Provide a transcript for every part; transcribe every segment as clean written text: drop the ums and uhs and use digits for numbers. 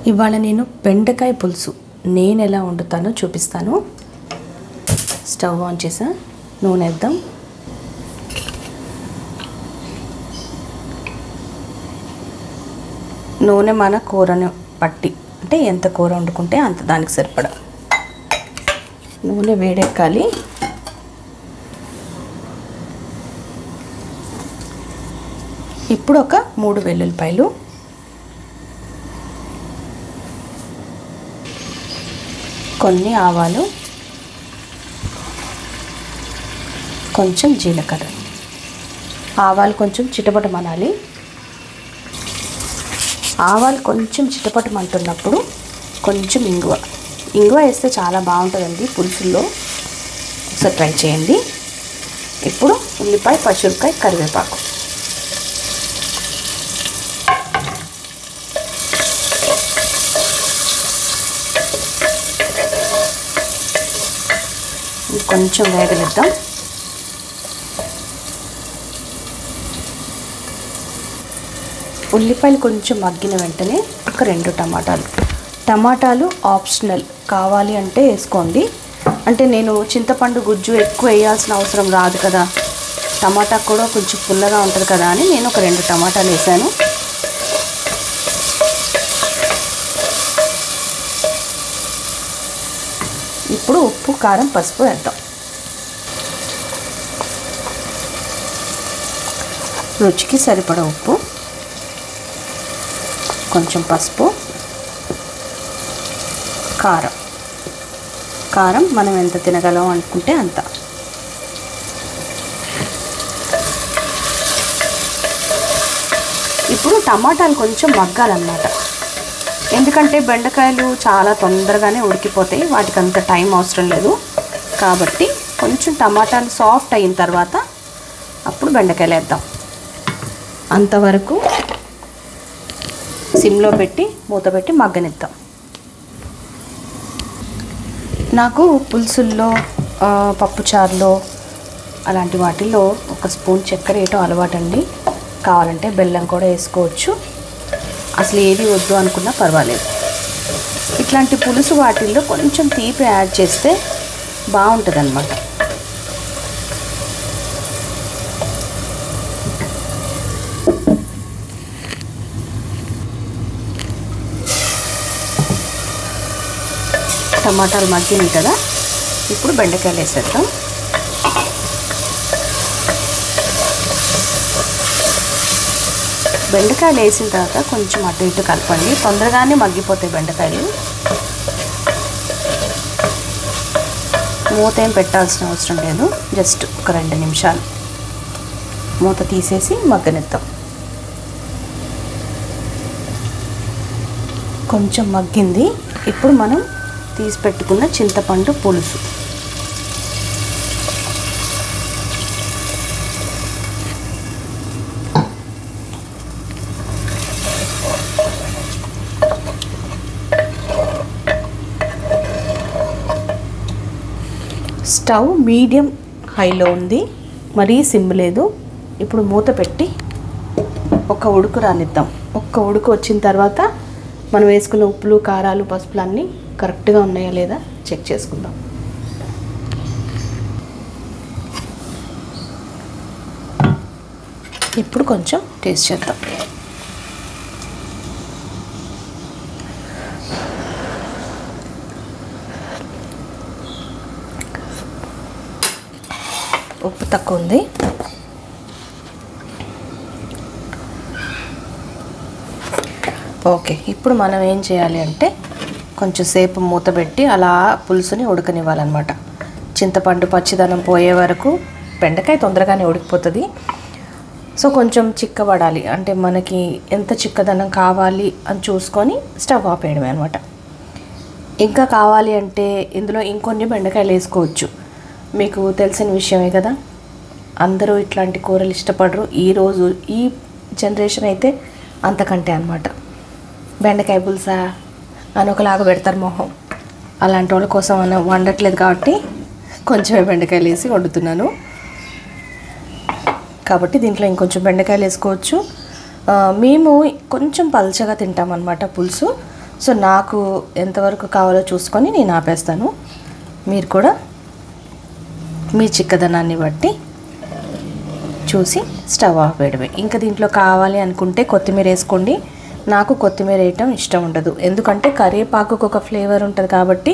ఇవాళ నేను బెండకాయ పులుసు నేను ఎలా వండుతానో చూపిస్తాను. స్టవ్ ఆన్ చేసా, నూనె వేద్దాం. నూనె మన కూరను పట్టి, అంటే ఎంత కూర వండుకుంటే అంత దానికి సరిపడా నూనె వేడెక్కాలి. ఇప్పుడు ఒక 3 వెల్లుల్లిపాయలు, కొన్ని ఆవాలు, కొంచెం జీలకర్ర. ఆవాలు కొంచెం చిటపటమనాలి. ఆవాలు కొంచెం చిటపటమంటున్నప్పుడు కొంచెం ఇంగువ వేస్తే చాలా బాగుంటుందండి పులుసుల్లో. ఒకసారి ట్రై చేయండి. ఇప్పుడు ఉల్లిపాయ, పచ్చిమిరపకాయ, కరివేపాకు. కొంచెం వేగనిద్దాం. ఉల్లిపాయలు కొంచెం మగ్గిన వెంటనే ఒక 2 టమాటాలు. టమాటాలు ఆప్షనల్, కావాలి అంటే వేసుకోండి. అంటే నేను చింతపండు గుజ్జు ఎక్కువ వేయాల్సిన అవసరం రాదు కదా, టమాటా కూడా కొంచెం పుల్లగా ఉంటుంది కదా అని నేను ఒక 2 టమాటాలు వేసాను. ఇప్పుడు ఉప్పు, కారం, పసుపు వేద్దాం. రుచికి సరిపడా ఉప్పు, కొంచెం పసుపు, కారం మనం ఎంత తినగలం అనుకుంటే అంత. ఇప్పుడు టమాటాలు కొంచెం మగ్గాలన్నమాట. ఎందుకంటే బెండకాయలు చాలా తొందరగానే ఉడికిపోతాయి, వాటికి అంత టైం అవసరం లేదు. కాబట్టి కొంచెం టమాటాలు సాఫ్ట్ అయిన తర్వాత అప్పుడు బెండకాయలు వేద్దాం. అంతవరకు సిమ్లో పెట్టి మూత పెట్టి మగ్గనిద్దాం. నాకు పులుసుల్లో, పప్పుచారులో అలాంటి వాటిల్లో 1 స్పూన్ చక్కెర వేయటం అలవాటండి. కావాలంటే బెల్లం కూడా వేసుకోవచ్చు. అసలు ఏది వద్దు అనుకున్నా పర్వాలేదు. ఇట్లాంటి పులుసు వాటిల్లో కొంచెం తీపి యాడ్ చేస్తే బాగుంటుంది అన్నమాట. టమాటాలు మగ్గినాయి కదా, ఇప్పుడు బెండకాయలు వేసేద్దాం. బెండకాయలు వేసిన తర్వాత కొంచెం అటు ఇటు కలపండి, తొందరగానే మగ్గిపోతాయి బెండకాయలు. మూత ఏం పెట్టాల్సిన అవసరం లేదు, జస్ట్ ఒక 2 నిమిషాలు మూత తీసేసి మగ్గనిద్దాం. కొంచెం మగ్గింది. ఇప్పుడు మనం తీసి పెట్టుకున్న చింతపండు పులుసు, స్టవ్ మీడియం హైలో ఉంది, మరీ సిమ్ లేదు. ఇప్పుడు మూత పెట్టి ఒక ఉడుకు రానిద్దాం. ఒక్క ఉడుకు వచ్చిన తర్వాత మనం వేసుకున్న ఉప్పులు, కారాలు, పసుపులు అన్నీ కరెక్ట్గా ఉన్నాయా లేదా చెక్ చేసుకుందాం. ఇప్పుడు కొంచెం టేస్ట్ చేద్దాం. ఉప్పు తక్కువ ఉంది. ఓకే, ఇప్పుడు మనం ఏం చేయాలి అంటే కొంచెం సేపు మూత పెట్టి అలా పులుసుని ఉడకనివ్వాలన్నమాట. చింతపండు పచ్చిదనం పోయే వరకు. బెండకాయ తొందరగానే ఉడికిపోతుంది. సో కొంచెం చిక్కబడాలి, అంటే మనకి ఎంత చిక్కదనం కావాలి అని చూసుకొని స్టవ్ ఆపేయడమే అనమాట. ఇంకా కావాలి అంటే ఇందులో ఇంకొన్ని బెండకాయలు వేసుకోవచ్చు. మీకు తెలిసిన విషయమే కదా, అందరూ ఇట్లాంటి కూరలు ఇష్టపడరు. ఈరోజు ఈ జనరేషన్ అయితే అంతకంటే అనమాట. బెండకాయ పులుసా అని ఒకలాగా పెడతారు మొహం. అలాంటి వాళ్ళ కోసం వండట్లేదు కాబట్టి కొంచెమే బెండకాయలు వేసి వండుతున్నాను. కాబట్టి దీంట్లో ఇంకొంచెం బెండకాయలు వేసుకోవచ్చు. మేము కొంచెం పల్చగా తింటామన్నమాట పులుసు. సో నాకు ఎంతవరకు కావాలో చూసుకొని నేను ఆపేస్తాను. మీరు కూడా మీ చిక్కదనాన్ని బట్టి చూసి స్టవ్ ఆపేయడమే. ఇంకా దీంట్లో కావాలి అనుకుంటే కొత్తిమీర వేసుకోండి. నాకు కొత్తిమీర వేయటం ఇష్టం ఉండదు, ఎందుకంటే కరివేపాకుకు ఒక ఫ్లేవర్ ఉంటుంది కాబట్టి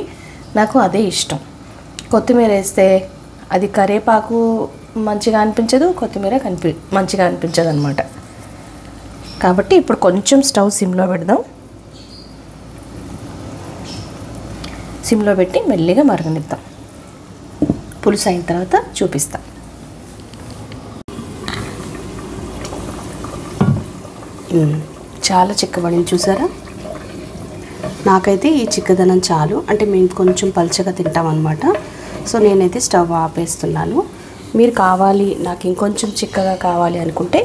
నాకు అదే ఇష్టం. కొత్తిమీర వేస్తే అది కరివేపాకు మంచిగా అనిపించదు, కొత్తిమీర మంచిగా అనిపించదు అనమాట. కాబట్టి ఇప్పుడు కొంచెం స్టవ్ సిమ్లో పెడదాం. సిమ్లో పెట్టి మెల్లిగా మరగనిద్దాం. పులుసు అయిన తర్వాత చూపిస్తాం. చాలా చిక్కబడింది చూసారా. నాకైతే ఈ చిక్కదనం చాలు, అంటే మేము కొంచెం పల్చగా తింటామన్నమాట. సో నేనైతే స్టవ్ ఆపేస్తున్నాను. మీరు కావాలి నాకు ఇంకొంచెం చిక్కగా కావాలి అనుకుంటే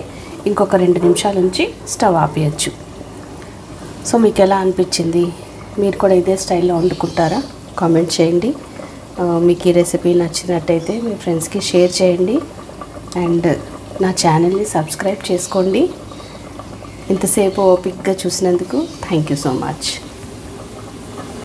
ఇంకొక 2 నిమిషాల నుంచి స్టవ్ ఆపేయచ్చు. సో మీకు ఎలా అనిపించింది? మీరు కూడా ఇదే స్టైల్లో వండుకుంటారా? కామెంట్ చేయండి. మీకు ఈ రెసిపీ నచ్చినట్టయితే మీ ఫ్రెండ్స్కి షేర్ చేయండి అండ్ నా ఛానల్ని సబ్స్క్రైబ్ చేసుకోండి. ఇంతసేపు ఓపిక్గా చూసినందుకు థ్యాంక్ యూ సో మచ్.